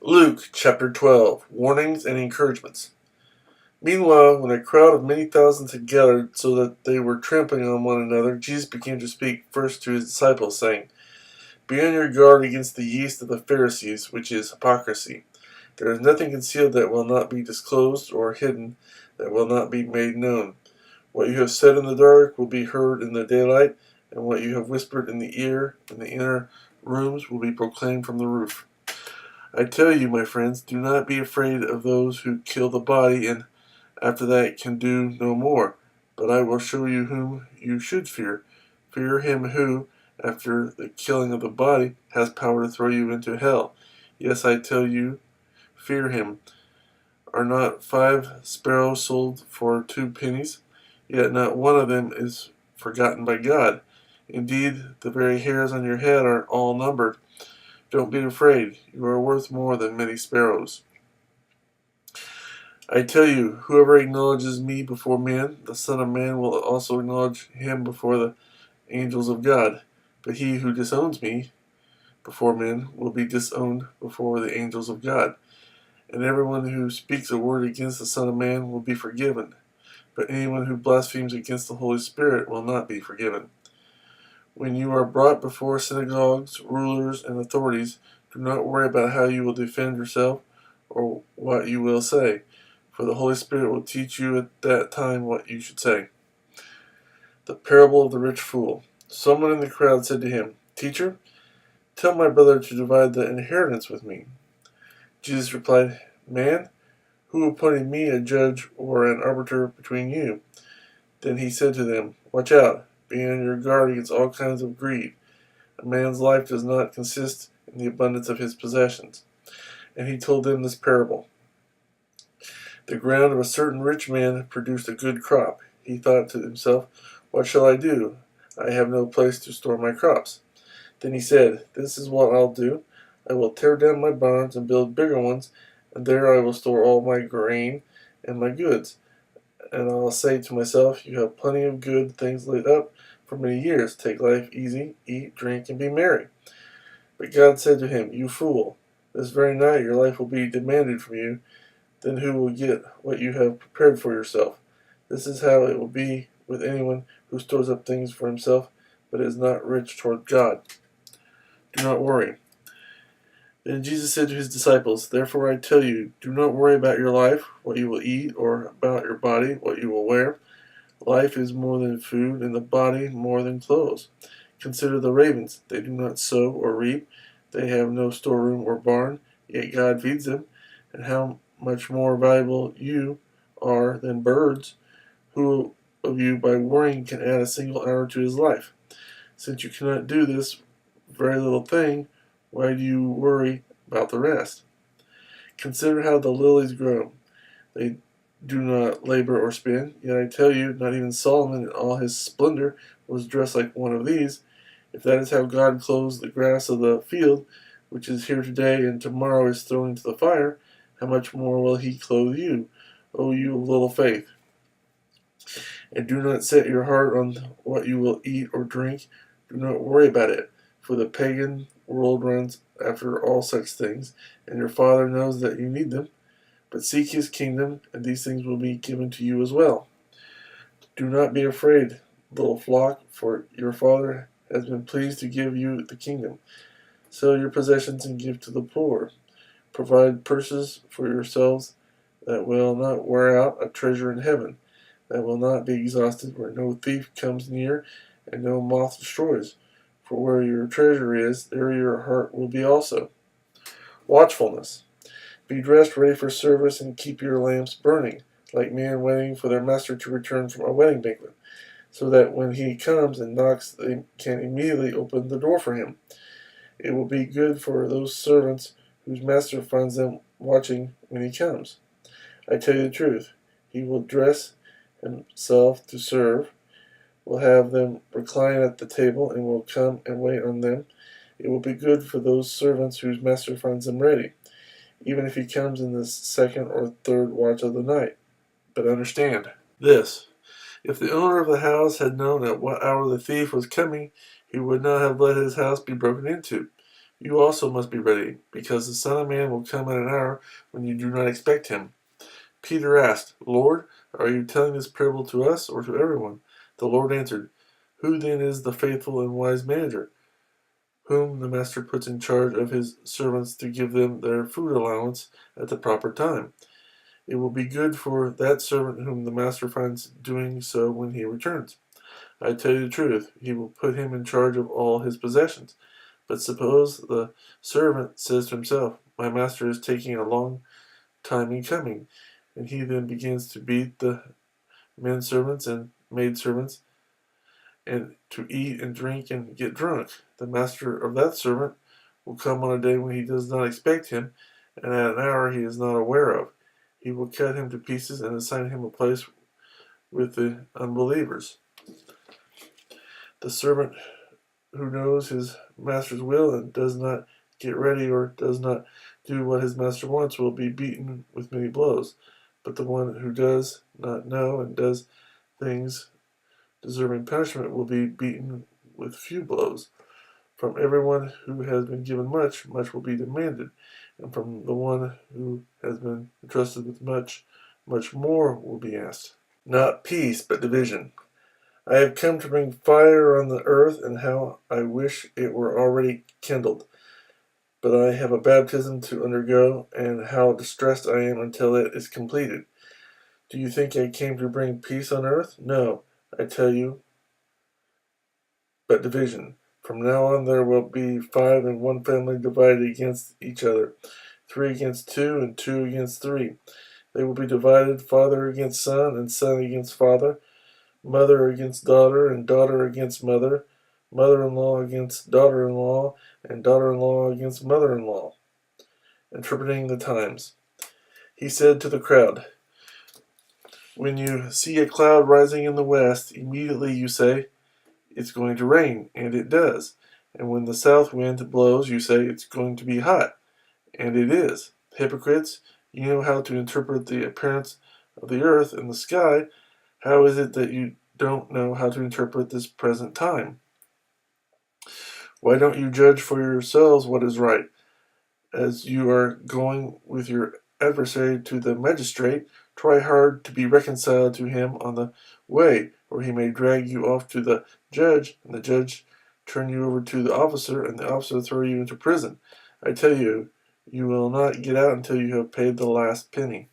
Luke chapter 12 Warnings and Encouragements. Meanwhile, when a crowd of many thousands had gathered so that they were trampling on one another, Jesus began to speak first to his disciples, saying, Be on your guard against the yeast of the Pharisees, which is hypocrisy. There is nothing concealed that will not be disclosed, or hidden that will not be made known. What you have said in the dark will be heard in the daylight, and what you have whispered in the ear in the inner rooms will be proclaimed from the roof. I tell you, my friends, do not be afraid of those who kill the body and after that can do no more. But I will show you whom you should fear. Fear him who, after the killing of the body, has power to throw you into hell. Yes, I tell you, fear him. Are not 5 sparrows sold for 2 pennies? Yet not one of them is forgotten by God. Indeed, the very hairs on your head are all numbered. Don't be afraid. You are worth more than many sparrows. I tell you, whoever acknowledges me before men, the Son of Man will also acknowledge him before the angels of God. But he who disowns me before men will be disowned before the angels of God. And everyone who speaks a word against the Son of Man will be forgiven. But anyone who blasphemes against the Holy Spirit will not be forgiven. When you are brought before synagogues, rulers, and authorities, do not worry about how you will defend yourself or what you will say, for the Holy Spirit will teach you at that time what you should say. The parable of the rich fool. Someone in the crowd said to him, Teacher, tell my brother to divide the inheritance with me. Jesus replied, Man, who appointed me a judge or an arbiter between you? Then he said to them, Watch out. Be on your guard against all kinds of greed. A man's life does not consist in the abundance of his possessions. And he told them this parable. The ground of a certain rich man produced a good crop. He thought to himself, What shall I do? I have no place to store my crops. Then he said, This is what I'll do. I will tear down my barns and build bigger ones, and there I will store all my grain and my goods. And I'll say to myself, You have plenty of good things laid up for many years. Take life easy, eat, drink, and be merry. But God said to him, You fool, this very night your life will be demanded from you. Then who will get what you have prepared for yourself? This is how it will be with anyone who stores up things for himself, but is not rich toward God. Do not worry. Then Jesus said to his disciples, Therefore I tell you, do not worry about your life, what you will eat, or about your body, what you will wear. Life is more than food, and the body more than clothes. Consider the ravens. They do not sow or reap. They have no storeroom or barn, yet God feeds them. And how much more valuable you are than birds? Who of you, by worrying, can add a single hour to his life? Since you cannot do this very little thing, why do you worry about the rest? Consider how the lilies grow. They do not labor or spin. Yet I tell you, not even Solomon in all his splendor was dressed like one of these. If that is how God clothes the grass of the field, which is here today and tomorrow is thrown into the fire, how much more will he clothe you, O you of little faith? And do not set your heart on what you will eat or drink. Do not worry about it, for the pagan world runs after all such things, and your Father knows that you need them. But seek his kingdom, and these things will be given to you as well. Do not be afraid, little flock, for your Father has been pleased to give you the kingdom. Sell your possessions and give to the poor. Provide purses for yourselves that will not wear out, a treasure in heaven that will not be exhausted, where no thief comes near and no moth destroys. For where your treasure is, there your heart will be also. Watchfulness. Be dressed ready for service and keep your lamps burning, like men waiting for their master to return from a wedding banquet, so that when he comes and knocks, they can immediately open the door for him. It will be good for those servants whose master finds them watching when he comes. I tell you the truth, he will dress himself to serve, will have them recline at the table, and will come and wait on them. It will be good for those servants whose master finds them ready, even if he comes in the second or third watch of the night. But understand this, if the owner of the house had known at what hour the thief was coming, he would not have let his house be broken into. You also must be ready, because the Son of Man will come at an hour when you do not expect him. Peter asked, Lord, are you telling this parable to us or to everyone? The Lord answered, Who then is the faithful and wise manager, whom the master puts in charge of his servants to give them their food allowance at the proper time? It will be good for that servant whom the master finds doing so when he returns. I tell you the truth, he will put him in charge of all his possessions. But suppose the servant says to himself, My master is taking a long time in coming, and he then begins to beat the men servants and maid servants, and to eat and drink and get drunk. The master of that servant will come on a day when he does not expect him, and at an hour he is not aware of. He will cut him to pieces and assign him a place with the unbelievers. The servant who knows his master's will and does not get ready or does not do what his master wants will be beaten with many blows. But the one who does not know and does things deserving punishment will be beaten with few blows. From everyone who has been given much, much will be demanded, and from the one who has been entrusted with much, much more will be asked. Not peace, but division. I have come to bring fire on the earth, and how I wish it were already kindled. But I have a baptism to undergo, and how distressed I am until it is completed. Do you think I came to bring peace on earth? No, I tell you, but division. From now on there will be 5 in one family divided against each other, 3 against 2, and 2 against 3. They will be divided, father against son, and son against father, mother against daughter, and daughter against mother, mother-in-law against daughter-in-law, and daughter-in-law against mother-in-law. Interpreting the times. He said to the crowd, When you see a cloud rising in the west, immediately you say, It's going to rain, and it does. And when the south wind blows, you say, It's going to be hot, and it is. Hypocrites, you know how to interpret the appearance of the earth and the sky. How is it that you don't know how to interpret this present time? Why don't you judge for yourselves what is right? As you are going with your adversary to the magistrate, try hard to be reconciled to him on the way, or he may drag you off to the judge, and the judge turn you over to the officer, and the officer throw you into prison. I tell you, you will not get out until you have paid the last penny.